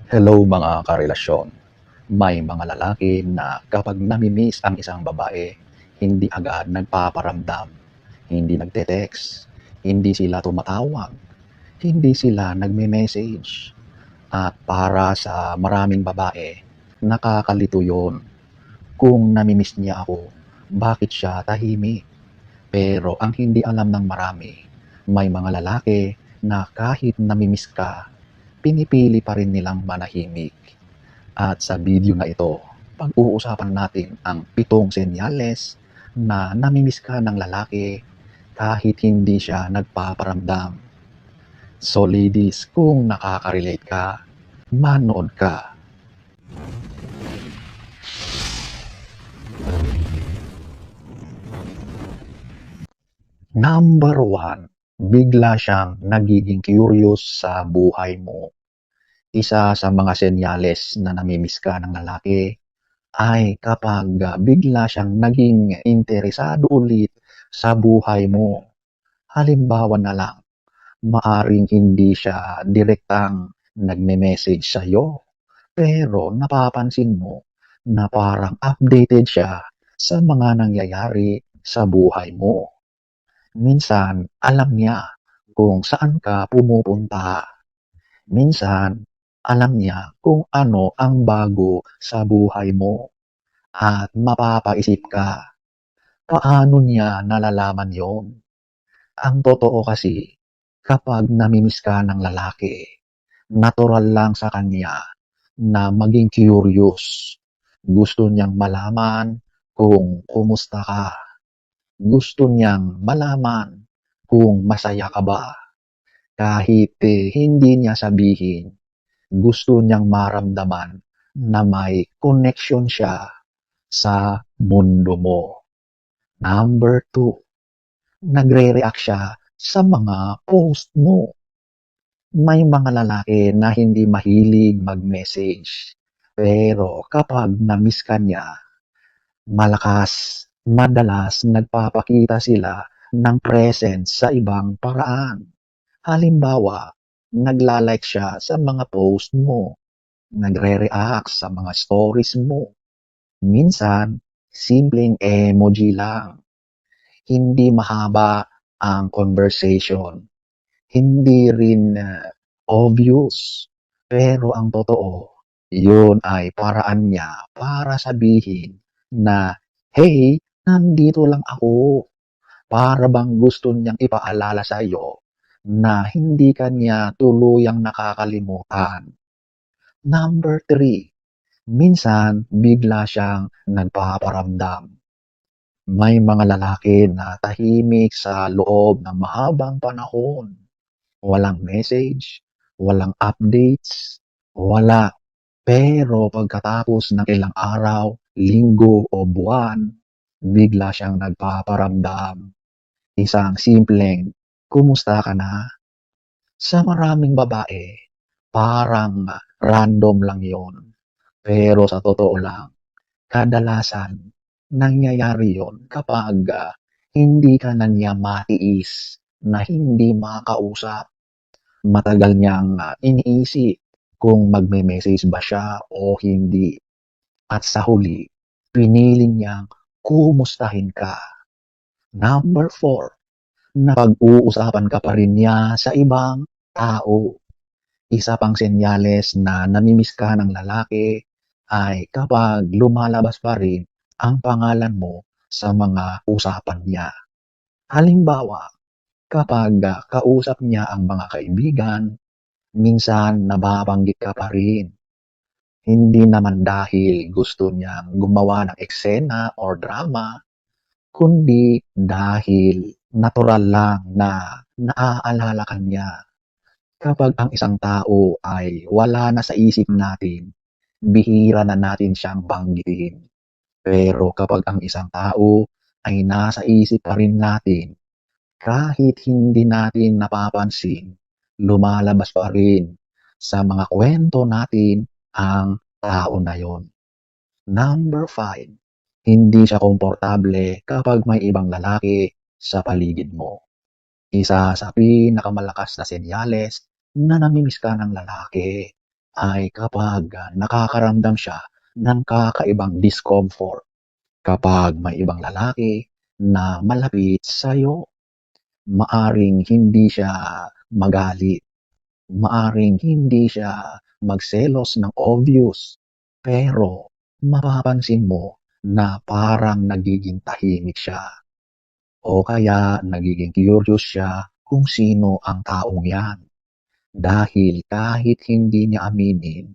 Hello mga karelasyon. May mga lalaki na kapag namimiss ang isang babae, hindi agad nagpaparamdam, hindi nagte-text, hindi sila tumatawag, hindi sila nagme-message. At para sa maraming babae, nakakalito yun. Kung namimiss niya ako, bakit siya tahimik? Pero ang hindi alam ng marami, may mga lalaki na kahit namimiss ka, pinipili pa rin nilang manahimik. At sa video na ito, pag-uusapan natin ang 7 senyales na namimiss ka ng lalaki kahit hindi siya nagpaparamdam. So ladies, kung nakaka-relate ka, manood ka. Number 1, bigla siyang nagiging curious sa buhay mo. Isa sa mga senyales na namimiss ka ng lalaki ay kapag bigla siyang naging interesado ulit sa buhay mo. Halimbawa na lang, maaring hindi siya direktang nagme-message sa'yo, pero napapansin mo na parang updated siya sa mga nangyayari sa buhay mo. Minsan, alam niya kung saan ka pumupunta. Minsan, alam niya kung ano ang bago sa buhay mo. At mapapaisip ka, paano niya nalalaman yon? Ang totoo kasi, kapag namimiss ka ng lalaki, natural lang sa kanya na maging curious. Gusto niyang malaman kung kumusta ka. Gusto niyang malaman kung masaya ka ba. Kahit hindi niya sabihin, gusto niyang maramdaman na may connection siya sa mundo mo. Number 2, nagre-react siya sa mga post mo. May mga lalaki na hindi mahilig mag-message. Pero kapag na-miss ka niya, madalas nagpapakita sila ng presence sa ibang paraan. Halimbawa, nagla-like siya sa mga post mo, nagre-react sa mga stories mo. Minsan, simpleng emoji lang. Hindi mahaba ang conversation. Hindi rin obvious. Pero ang totoo, yun ay paraan niya para sabihin na, "Hey, nandito lang ako." Para bang gusto niyang ipaalala sa iyo na hindi ka niya tuluyang nakakalimutan. Number 3, minsan bigla siyang nagpaparamdam. May mga lalaki na tahimik sa loob ng mahabang panahon. Walang message, walang updates, wala. Pero pagkatapos ng ilang araw, linggo o buwan, bigla siyang nagpaparamdam. Isang simpleng, "Kumusta ka na?" Sa maraming babae, parang random lang yon. Pero sa totoo lang, kadalasan, nangyayari yon kapag hindi ka na niya matiis na hindi makausap. Matagal niyang iniisip kung magme-message ba siya o hindi. At sa huli, pinili niyang kumustahin ka. Number 4, napag-uusapan ka pa rin niya sa ibang tao. Isa pang senyales na namimiss ka ng lalaki ay kapag lumalabas pa rin ang pangalan mo sa mga usapan niya. Halimbawa, kapag kausap niya ang mga kaibigan, minsan nababanggit ka pa rin. Hindi naman dahil gusto niyang gumawa ng eksena or drama, kundi dahil natural lang na naaalala ka niya. Kapag ang isang tao ay wala na sa isip natin, bihira na natin siyang banggitin. Pero kapag ang isang tao ay nasa isip pa rin natin, kahit hindi natin napapansin, lumalabas pa rin sa mga kwento natin ang tao na yon. Number 5, hindi siya komportable kapag may ibang lalaki sa paligid mo. Isa sa pinakamalakas na senyales na namimiss ka ng lalaki ay kapag nakakaramdam siya ng kakaibang discomfort kapag may ibang lalaki na malapit sa'yo. Maaring hindi siya magalit, maaring hindi siya magselos ng obvious, pero mapapansin mo na parang nagiging tahimik siya o kaya nagiging curious siya kung sino ang taong yan. Dahil kahit hindi niya aminin,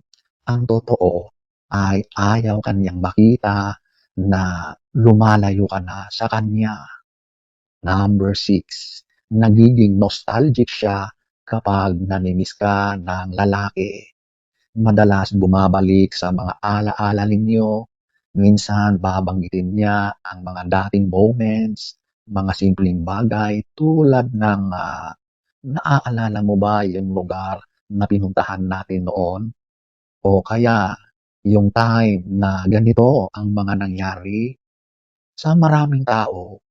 ang totoo ay ayaw kanyang makita na lumalayo ka na sa kanya. Number 6, nagiging nostalgic siya kapag namimiss ka ng lalaki. Madalas bumabalik sa mga ala-ala ninyo, minsan babanggitin niya ang mga dating moments, mga simpleng bagay tulad ng naaalala mo ba yung lugar na pinuntahan natin noon? O kaya yung time na ganito ang mga nangyari? Sa maraming tao,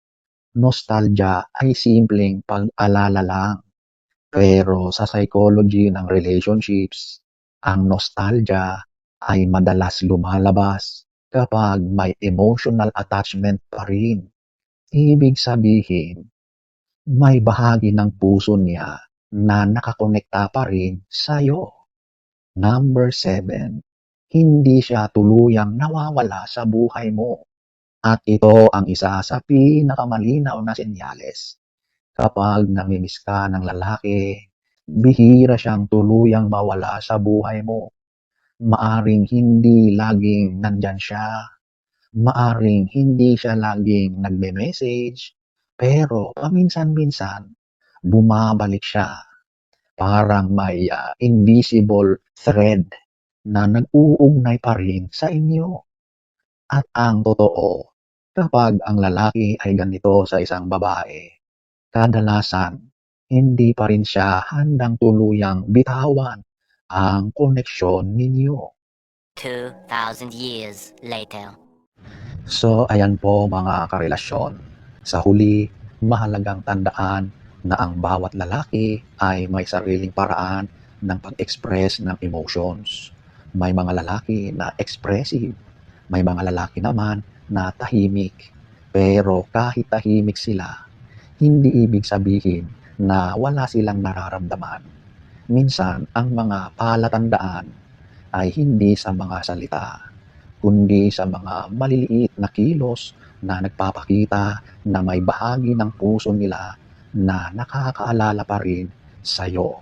nostalgia ay simpleng pag-alala lang. Pero sa psychology ng relationships, ang nostalgia ay madalas lumalabas kapag may emotional attachment pa rin. Ibig sabihin, may bahagi ng puso niya na nakakonekta pa rin sa'yo. Number 7, hindi siya tuluyang nawawala sa buhay mo. At ito ang isa sa pinakamalinaw na senyales. Kapag namimiss ka ng lalaki, bihira siyang tuluyang mawala sa buhay mo. Maaring hindi laging nandyan siya, maaring hindi siya laging nagme-message, pero paminsan-minsan, bumabalik siya. Parang may invisible thread na nag-uugnay pa rin sa inyo. At ang totoo, kapag ang lalaki ay ganito sa isang babae, kadalasan hindi pa rin siya handang tuluyang bitawan ang koneksyon ninyo. 2,000 years later. So ayan po mga karelasyon. Sa huli, mahalagang tandaan na ang bawat lalaki ay may sariling paraan ng pag-express ng emotions. May mga lalaki na expressive, may mga lalaki naman na tahimik. Pero kahit tahimik sila, hindi ibig sabihin na wala silang nararamdaman. Minsan, ang mga palatandaan ay hindi sa mga salita, kundi sa mga maliliit na kilos na nagpapakita na may bahagi ng puso nila na nakakaalala pa rin sa'yo.